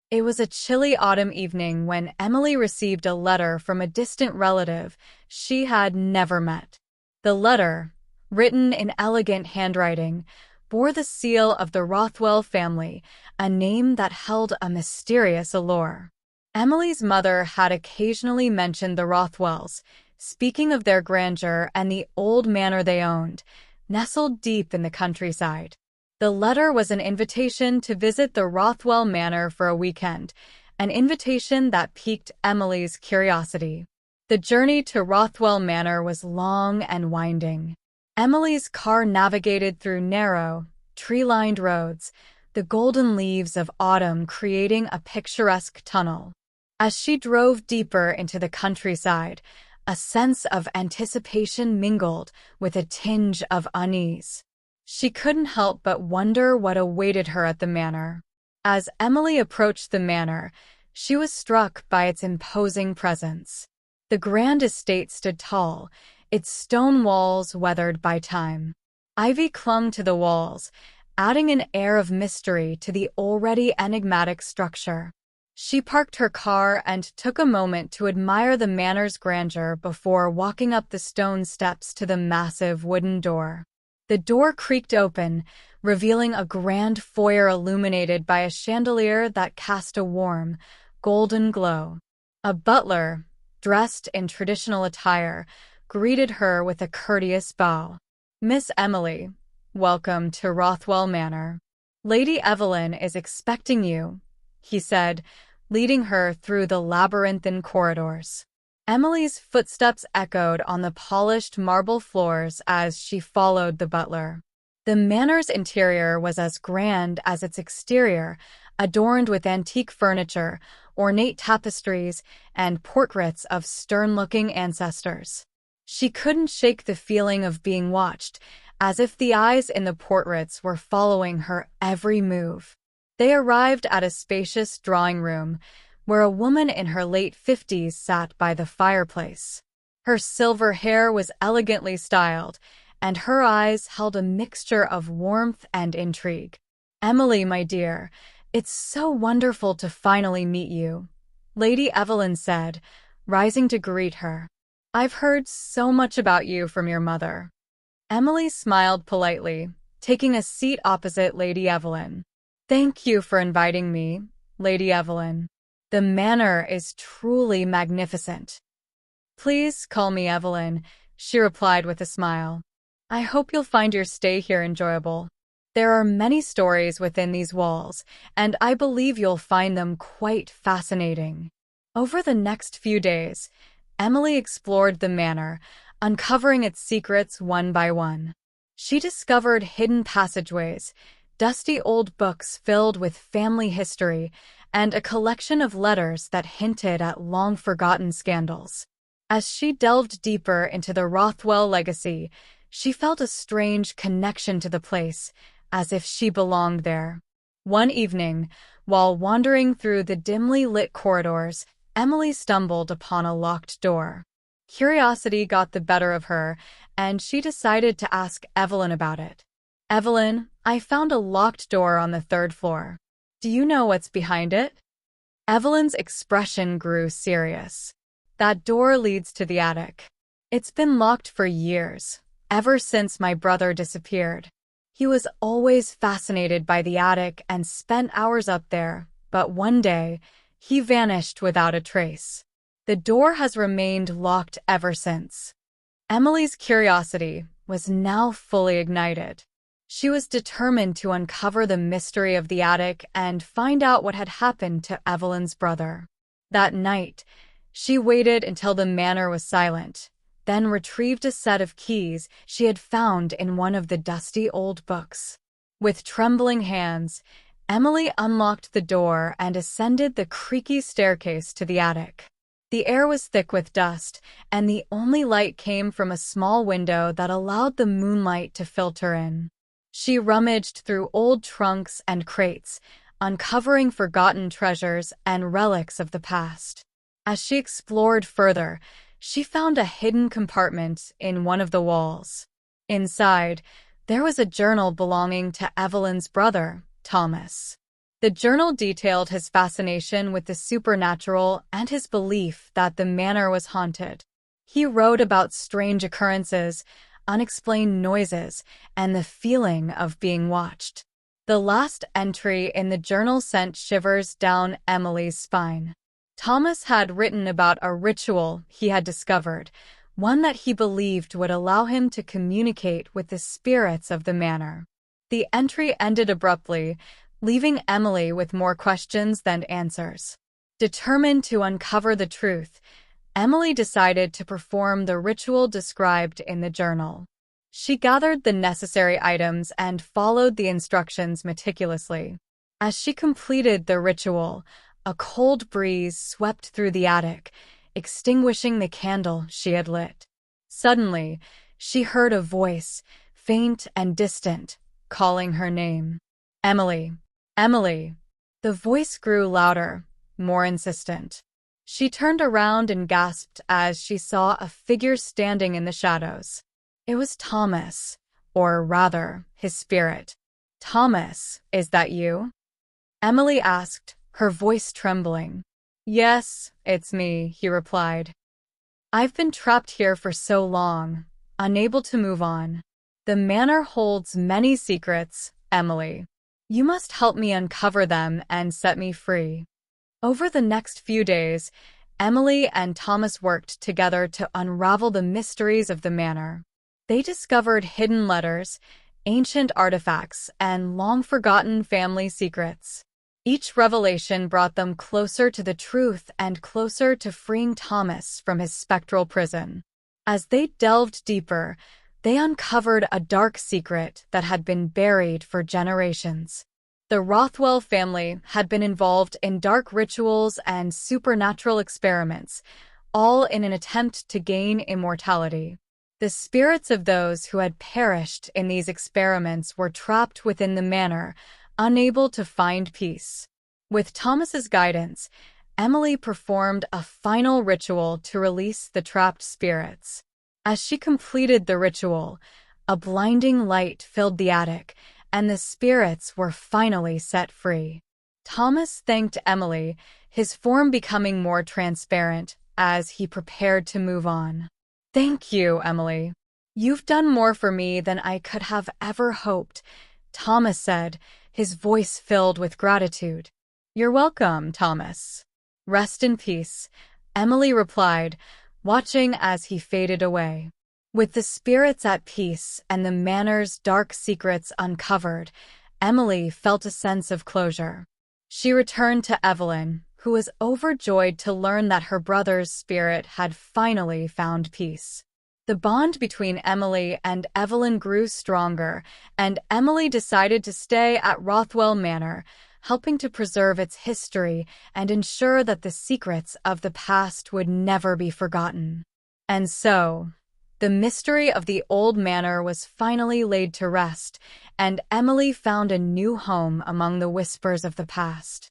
It was a chilly autumn evening when Emily received a letter from a distant relative she had never met. The letter, written in elegant handwriting, bore the seal of the Rothwell family, a name that held a mysterious allure. Emily's mother had occasionally mentioned the Rothwells, speaking of their grandeur and the old manor they owned, nestled deep in the countryside. The letter was an invitation to visit the Rothwell Manor for a weekend, an invitation that piqued Emily's curiosity. The journey to Rothwell Manor was long and winding. Emily's car navigated through narrow, tree-lined roads, the golden leaves of autumn creating a picturesque tunnel. As she drove deeper into the countryside, a sense of anticipation mingled with a tinge of unease. She couldn't help but wonder what awaited her at the manor. As Emily approached the manor, she was struck by its imposing presence. The grand estate stood tall, its stone walls weathered by time. Ivy clung to the walls, adding an air of mystery to the already enigmatic structure. She parked her car and took a moment to admire the manor's grandeur before walking up the stone steps to the massive wooden door. The door creaked open, revealing a grand foyer illuminated by a chandelier that cast a warm, golden glow. A butler, dressed in traditional attire, greeted her with a courteous bow. "Miss Emily, welcome to Rothwell Manor. Lady Evelyn is expecting you," he said, leading her through the labyrinthine corridors. Emily's footsteps echoed on the polished marble floors as she followed the butler. The manor's interior was as grand as its exterior, adorned with antique furniture, ornate tapestries, and portraits of stern-looking ancestors. She couldn't shake the feeling of being watched, as if the eyes in the portraits were following her every move. They arrived at a spacious drawing room, where a woman in her late 50s sat by the fireplace. Her silver hair was elegantly styled, and her eyes held a mixture of warmth and intrigue. "Emily, my dear, it's so wonderful to finally meet you," Lady Evelyn said, rising to greet her. "I've heard so much about you from your mother." Emily smiled politely, taking a seat opposite Lady Evelyn. "Thank you for inviting me, Lady Evelyn. The manor is truly magnificent." "Please call me Evelyn," she replied with a smile. "I hope you'll find your stay here enjoyable. There are many stories within these walls, and I believe you'll find them quite fascinating." Over the next few days, Emily explored the manor, uncovering its secrets one by one. She discovered hidden passageways, dusty old books filled with family history, and a collection of letters that hinted at long-forgotten scandals. As she delved deeper into the Rothwell legacy, she felt a strange connection to the place, as if she belonged there. One evening, while wandering through the dimly lit corridors, Emily stumbled upon a locked door. Curiosity got the better of her, and she decided to ask Evelyn about it. "Evelyn, I found a locked door on the third floor. Do you know what's behind it?" Evelyn's expression grew serious. "That door leads to the attic. It's been locked for years, ever since my brother disappeared. He was always fascinated by the attic and spent hours up there, but one day, he vanished without a trace. The door has remained locked ever since." Emily's curiosity was now fully ignited. She was determined to uncover the mystery of the attic and find out what had happened to Evelyn's brother. That night, she waited until the manor was silent, then retrieved a set of keys she had found in one of the dusty old books. With trembling hands, Emily unlocked the door and ascended the creaky staircase to the attic. The air was thick with dust, and the only light came from a small window that allowed the moonlight to filter in. She rummaged through old trunks and crates, uncovering forgotten treasures and relics of the past. As she explored further, she found a hidden compartment in one of the walls. Inside, there was a journal belonging to Evelyn's brother, Thomas. The journal detailed his fascination with the supernatural and his belief that the manor was haunted. He wrote about strange occurrences, unexplained noises, and the feeling of being watched. The last entry in the journal sent shivers down Emily's spine. Thomas had written about a ritual he had discovered, one that he believed would allow him to communicate with the spirits of the manor. The entry ended abruptly, leaving Emily with more questions than answers. Determined to uncover the truth, Emily decided to perform the ritual described in the journal. She gathered the necessary items and followed the instructions meticulously. As she completed the ritual, a cold breeze swept through the attic, extinguishing the candle she had lit. Suddenly, she heard a voice, faint and distant, calling her name. Emily. Emily. The voice grew louder, more insistent. She turned around and gasped as she saw a figure standing in the shadows. It was Thomas, or rather, his spirit. Thomas, is that you? Emily asked, her voice trembling. Yes, it's me, he replied. I've been trapped here for so long, unable to move on. The manor holds many secrets, Emily. You must help me uncover them and set me free. Over the next few days, Emily and Thomas worked together to unravel the mysteries of the manor. They discovered hidden letters, ancient artifacts, and long-forgotten family secrets. Each revelation brought them closer to the truth and closer to freeing Thomas from his spectral prison. As they delved deeper, they uncovered a dark secret that had been buried for generations. The Rothwell family had been involved in dark rituals and supernatural experiments, all in an attempt to gain immortality. The spirits of those who had perished in these experiments were trapped within the manor, unable to find peace. With Thomas's guidance, Emily performed a final ritual to release the trapped spirits. As she completed the ritual, a blinding light filled the attic, and the spirits were finally set free. Thomas thanked Emily, his form becoming more transparent as he prepared to move on. Thank you, Emily. You've done more for me than I could have ever hoped, Thomas said, his voice filled with gratitude. You're welcome, Thomas. Rest in peace, Emily replied, watching as he faded away. With the spirits at peace and the manor's dark secrets uncovered, Emily felt a sense of closure. She returned to Evelyn, who was overjoyed to learn that her brother's spirit had finally found peace. The bond between Emily and Evelyn grew stronger, and Emily decided to stay at Rothwell Manor, helping to preserve its history and ensure that the secrets of the past would never be forgotten. And so, the mystery of the old manor was finally laid to rest, and Emily found a new home among the whispers of the past.